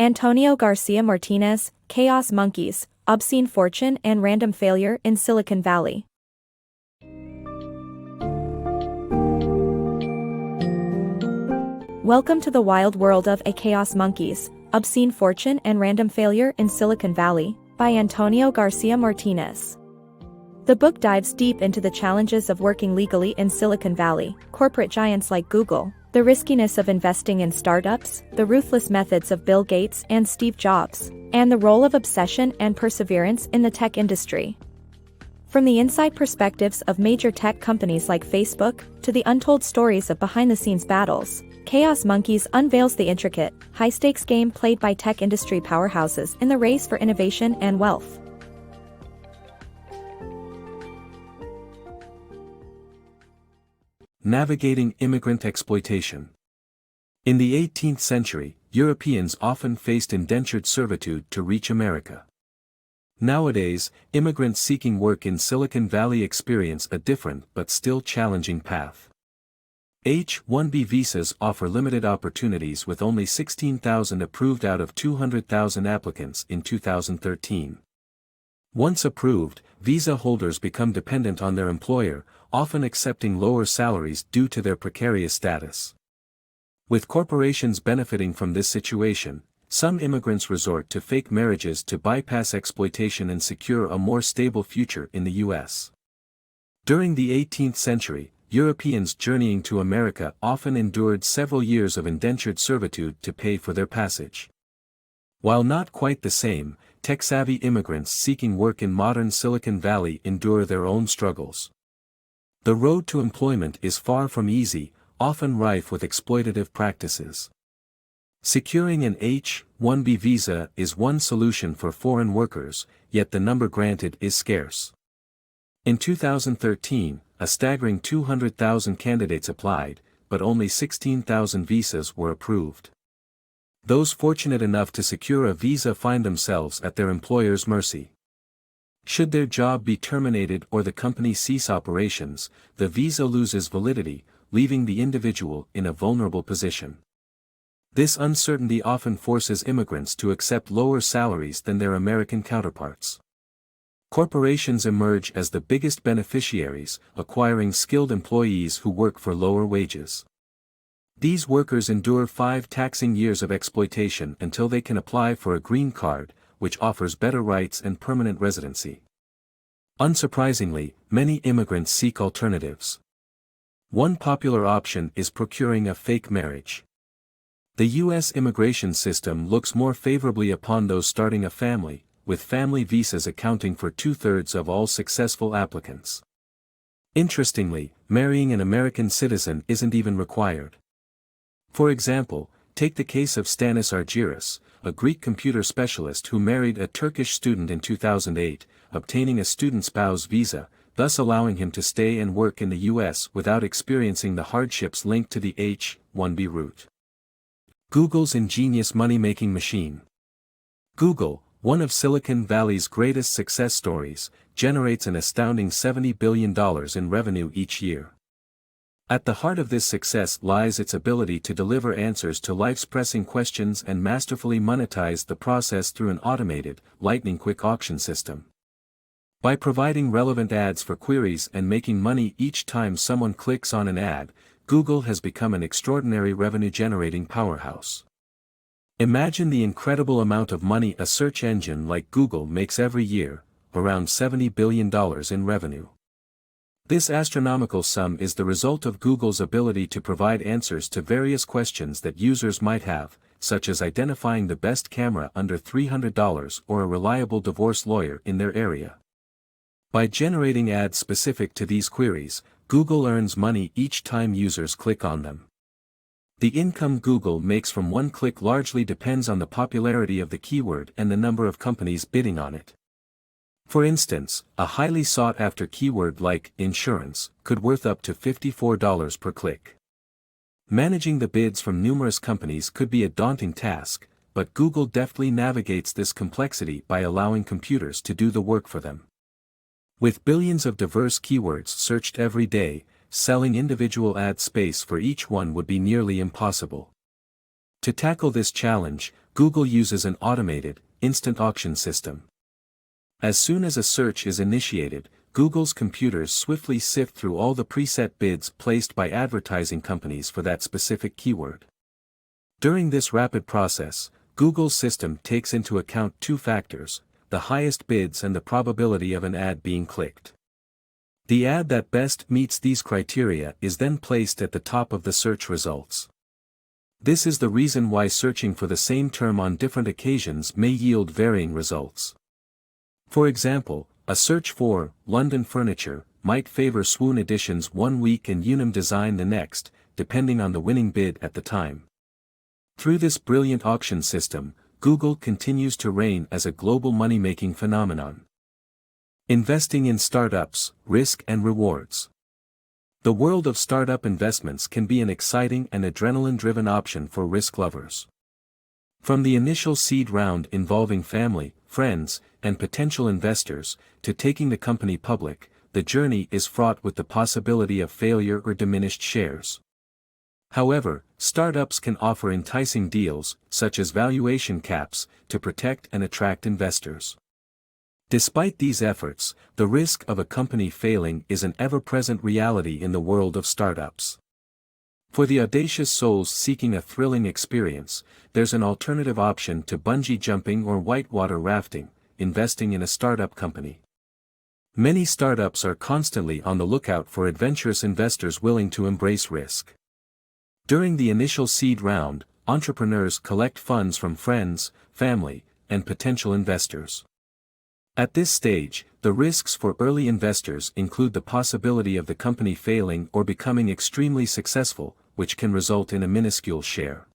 Antonio García Martínez, Chaos Monkeys, Obscene Fortune and Random Failure in Silicon Valley. Welcome to the wild world of Chaos Monkeys, Obscene Fortune and Random Failure in Silicon Valley, by Antonio García Martínez. The book dives deep into the challenges of working legally in Silicon Valley, corporate giants like Google, the riskiness of investing in startups, the ruthless methods of Bill Gates and Steve Jobs, and the role of obsession and perseverance in the tech industry. From the inside perspectives of major tech companies like Facebook, to the untold stories of behind-the-scenes battles, Chaos Monkeys unveils the intricate, high-stakes game played by tech industry powerhouses in the race for innovation and wealth. Navigating immigrant exploitation. In the 18th century, Europeans often faced indentured servitude to reach America. Nowadays, immigrants seeking work in Silicon Valley experience a different but still challenging path. H-1B visas offer limited opportunities with only 16,000 approved out of 200,000 applicants in 2013. Once approved, visa holders become dependent on their employer, often accepting lower salaries due to their precarious status. With corporations benefiting from this situation, some immigrants resort to fake marriages to bypass exploitation and secure a more stable future in the U.S. During the 18th century, Europeans journeying to America often endured several years of indentured servitude to pay for their passage. While not quite the same, tech-savvy immigrants seeking work in modern Silicon Valley endure their own struggles. The road to employment is far from easy, often rife with exploitative practices. Securing an H-1B visa is one solution for foreign workers, yet the number granted is scarce. In 2013, a staggering 200,000 candidates applied, but only 16,000 visas were approved. Those fortunate enough to secure a visa find themselves at their employer's mercy. Should their job be terminated or the company cease operations, the visa loses validity, leaving the individual in a vulnerable position. This uncertainty often forces immigrants to accept lower salaries than their American counterparts. Corporations emerge as the biggest beneficiaries, acquiring skilled employees who work for lower wages. These workers endure 5 taxing years of exploitation until they can apply for a green card, which offers better rights and permanent residency. Unsurprisingly, many immigrants seek alternatives. One popular option is procuring a fake marriage. The U.S. immigration system looks more favorably upon those starting a family, with family visas accounting for 2/3 of all successful applicants. Interestingly, marrying an American citizen isn't even required. For example, take the case of Stanis Argyris, a Greek computer specialist who married a Turkish student in 2008, obtaining a student spouse visa, thus allowing him to stay and work in the U.S. without experiencing the hardships linked to the H-1B route. Google's ingenious money-making machine. Google, one of Silicon Valley's greatest success stories, generates an astounding $70 billion in revenue each year. At the heart of this success lies its ability to deliver answers to life's pressing questions and masterfully monetize the process through an automated, lightning-quick auction system. By providing relevant ads for queries and making money each time someone clicks on an ad, Google has become an extraordinary revenue-generating powerhouse. Imagine the incredible amount of money a search engine like Google makes every year, around $70 billion in revenue. This astronomical sum is the result of Google's ability to provide answers to various questions that users might have, such as identifying the best camera under $300 or a reliable divorce lawyer in their area. By generating ads specific to these queries, Google earns money each time users click on them. The income Google makes from one click largely depends on the popularity of the keyword and the number of companies bidding on it. For instance, a highly sought-after keyword like insurance could worth up to $54 per click. Managing the bids from numerous companies could be a daunting task, but Google deftly navigates this complexity by allowing computers to do the work for them. With billions of diverse keywords searched every day, selling individual ad space for each one would be nearly impossible. To tackle this challenge, Google uses an automated, instant auction system. As soon as a search is initiated, Google's computers swiftly sift through all the preset bids placed by advertising companies for that specific keyword. During this rapid process, Google's system takes into account two factors: the highest bids and the probability of an ad being clicked. The ad that best meets these criteria is then placed at the top of the search results. This is the reason why searching for the same term on different occasions may yield varying results. For example, a search for London furniture might favor Swoon Editions one week and Unum Design the next, depending on the winning bid at the time. Through this brilliant auction system, Google continues to reign as a global money-making phenomenon. Investing in startups, risk and rewards. The world of startup investments can be an exciting and adrenaline-driven option for risk lovers. From the initial seed round involving family, friends, and potential investors, to taking the company public, the journey is fraught with the possibility of failure or diminished shares. However, startups can offer enticing deals, such as valuation caps, to protect and attract investors. Despite these efforts, the risk of a company failing is an ever-present reality in the world of startups. For the audacious souls seeking a thrilling experience, there's an alternative option to bungee jumping or whitewater rafting: investing in a startup company. Many startups are constantly on the lookout for adventurous investors willing to embrace risk. During the initial seed round, entrepreneurs collect funds from friends, family, and potential investors. At this stage, the risks for early investors include the possibility of the company failing or becoming extremely successful, which can result in a minuscule share.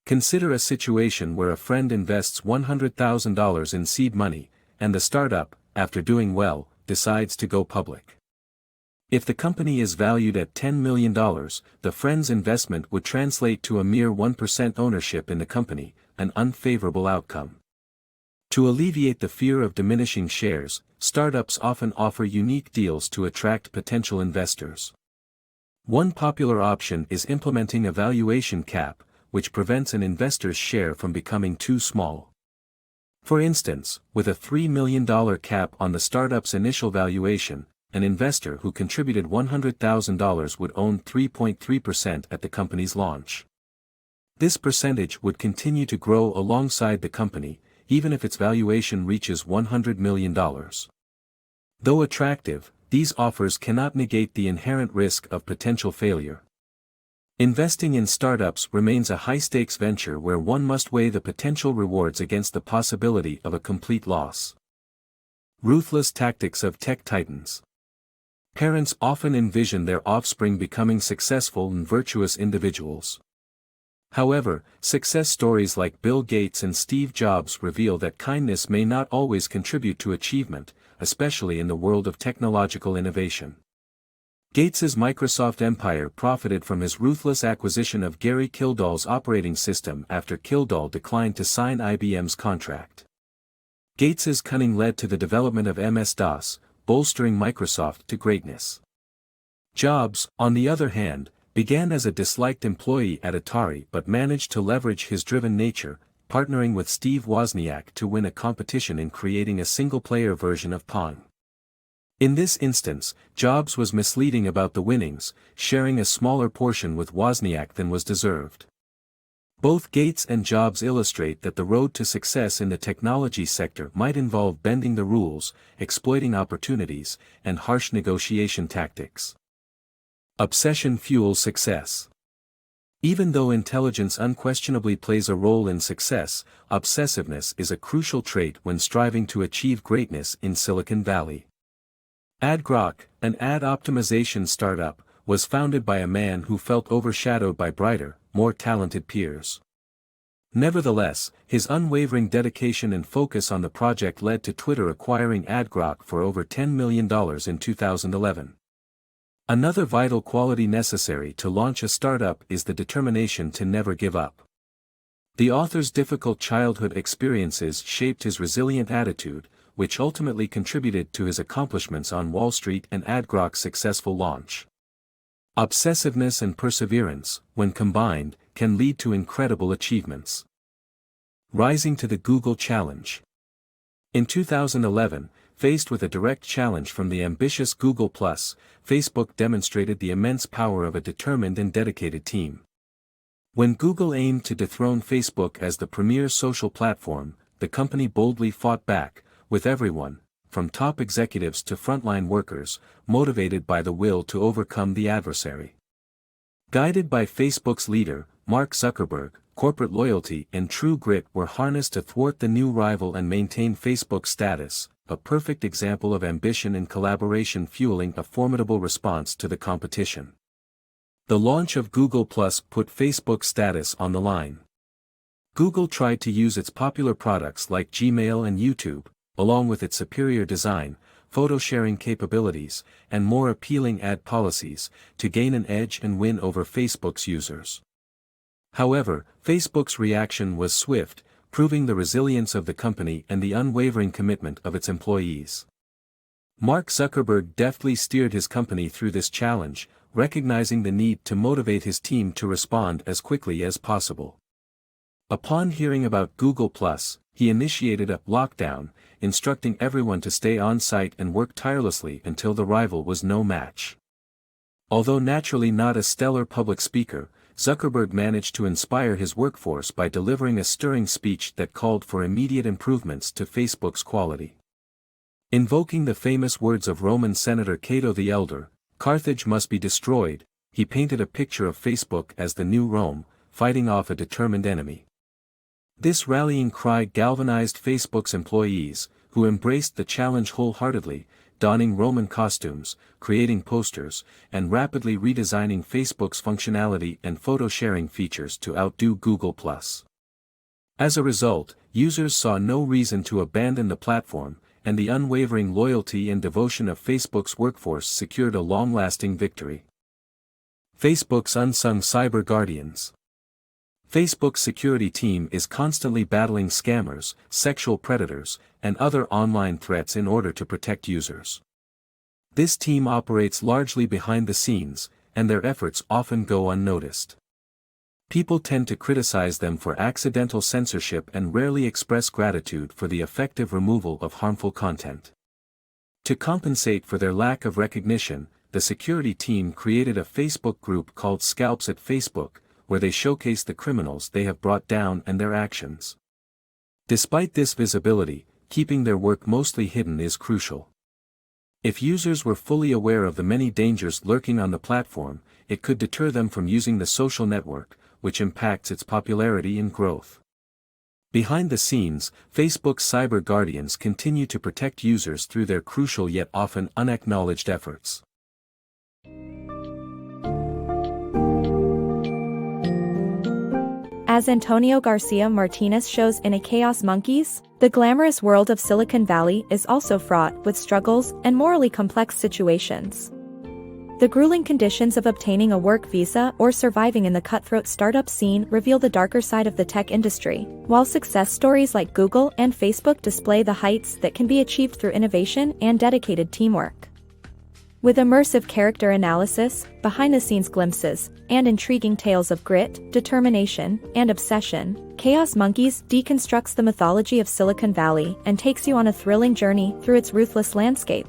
Consider a situation where a friend invests $100,000 in seed money, and the startup, after doing well, decides to go public. If the company is valued at $10 million, the friend's investment would translate to a mere 1% ownership in the company, an unfavorable outcome. To alleviate the fear of diminishing shares, startups often offer unique deals to attract potential investors. One popular option is implementing a valuation cap, which prevents an investor's share from becoming too small. For instance, with a $3 million cap on the startup's initial valuation, an investor who contributed $100,000 would own 3.3% at the company's launch. This percentage would continue to grow alongside the company, even if its valuation reaches $100 million. Though attractive, these offers cannot negate the inherent risk of potential failure. Investing in startups remains a high-stakes venture where one must weigh the potential rewards against the possibility of a complete loss. Ruthless tactics of tech titans. Parents often envision their offspring becoming successful and virtuous individuals. However, success stories like Bill Gates and Steve Jobs reveal that kindness may not always contribute to achievement, especially in the world of technological innovation. Gates's Microsoft empire profited from his ruthless acquisition of Gary Kildall's operating system after Kildall declined to sign IBM's contract. Gates's cunning led to the development of MS-DOS, bolstering Microsoft to greatness. Jobs, on the other hand, began as a disliked employee at Atari but managed to leverage his driven nature, partnering with Steve Wozniak to win a competition in creating a single-player version of Pong. In this instance, Jobs was misleading about the winnings, sharing a smaller portion with Wozniak than was deserved. Both Gates and Jobs illustrate that the road to success in the technology sector might involve bending the rules, exploiting opportunities, and harsh negotiation tactics. Obsession fuels success. Even though intelligence unquestionably plays a role in success, obsessiveness is a crucial trait when striving to achieve greatness in Silicon Valley. AdGrok, an ad optimization startup, was founded by a man who felt overshadowed by brighter, more talented peers. Nevertheless, his unwavering dedication and focus on the project led to Twitter acquiring AdGrok for over $10 million in 2011. Another vital quality necessary to launch a startup is the determination to never give up. The author's difficult childhood experiences shaped his resilient attitude, which ultimately contributed to his accomplishments on Wall Street and AdGrok's successful launch. Obsessiveness and perseverance, when combined, can lead to incredible achievements. Rising to the Google challenge. In 2011, faced with a direct challenge from the ambitious Google+, Facebook demonstrated the immense power of a determined and dedicated team. When Google aimed to dethrone Facebook as the premier social platform, the company boldly fought back, with everyone, from top executives to frontline workers, motivated by the will to overcome the adversary. Guided by Facebook's leader, Mark Zuckerberg, corporate loyalty and true grit were harnessed to thwart the new rival and maintain Facebook's status, a perfect example of ambition and collaboration fueling a formidable response to the competition. The launch of Google+ put Facebook's status on the line. Google tried to use its popular products like Gmail and YouTube, along with its superior design, photo-sharing capabilities, and more appealing ad policies, to gain an edge and win over Facebook's users. However, Facebook's reaction was swift, proving the resilience of the company and the unwavering commitment of its employees. Mark Zuckerberg deftly steered his company through this challenge, recognizing the need to motivate his team to respond as quickly as possible. Upon hearing about Google+, he initiated a lockdown, instructing everyone to stay on-site and work tirelessly until the rival was no match. Although naturally not a stellar public speaker, Zuckerberg managed to inspire his workforce by delivering a stirring speech that called for immediate improvements to Facebook's quality. Invoking the famous words of Roman Senator Cato the Elder, "Carthage must be destroyed," he painted a picture of Facebook as the new Rome, fighting off a determined enemy. This rallying cry galvanized Facebook's employees, who embraced the challenge wholeheartedly, donning Roman costumes, creating posters, and rapidly redesigning Facebook's functionality and photo-sharing features to outdo Google+. As a result, users saw no reason to abandon the platform, and the unwavering loyalty and devotion of Facebook's workforce secured a long-lasting victory. Facebook's unsung cyber guardians. Facebook's security team is constantly battling scammers, sexual predators, and other online threats in order to protect users. This team operates largely behind the scenes, and their efforts often go unnoticed. People tend to criticize them for accidental censorship and rarely express gratitude for the effective removal of harmful content. To compensate for their lack of recognition, the security team created a Facebook group called Scalps at Facebook, where they showcase the criminals they have brought down and their actions. Despite this visibility, keeping their work mostly hidden is crucial. If users were fully aware of the many dangers lurking on the platform, it could deter them from using the social network, which impacts its popularity and growth. Behind the scenes, Facebook's cyber guardians continue to protect users through their crucial yet often unacknowledged efforts. As Antonio García Martínez shows in A Chaos Monkeys, the glamorous world of Silicon Valley is also fraught with struggles and morally complex situations. The grueling conditions of obtaining a work visa or surviving in the cutthroat startup scene reveal the darker side of the tech industry, while success stories like Google and Facebook display the heights that can be achieved through innovation and dedicated teamwork. With immersive character analysis, behind-the-scenes glimpses, and intriguing tales of grit, determination, and obsession, Chaos Monkeys deconstructs the mythology of Silicon Valley and takes you on a thrilling journey through its ruthless landscape.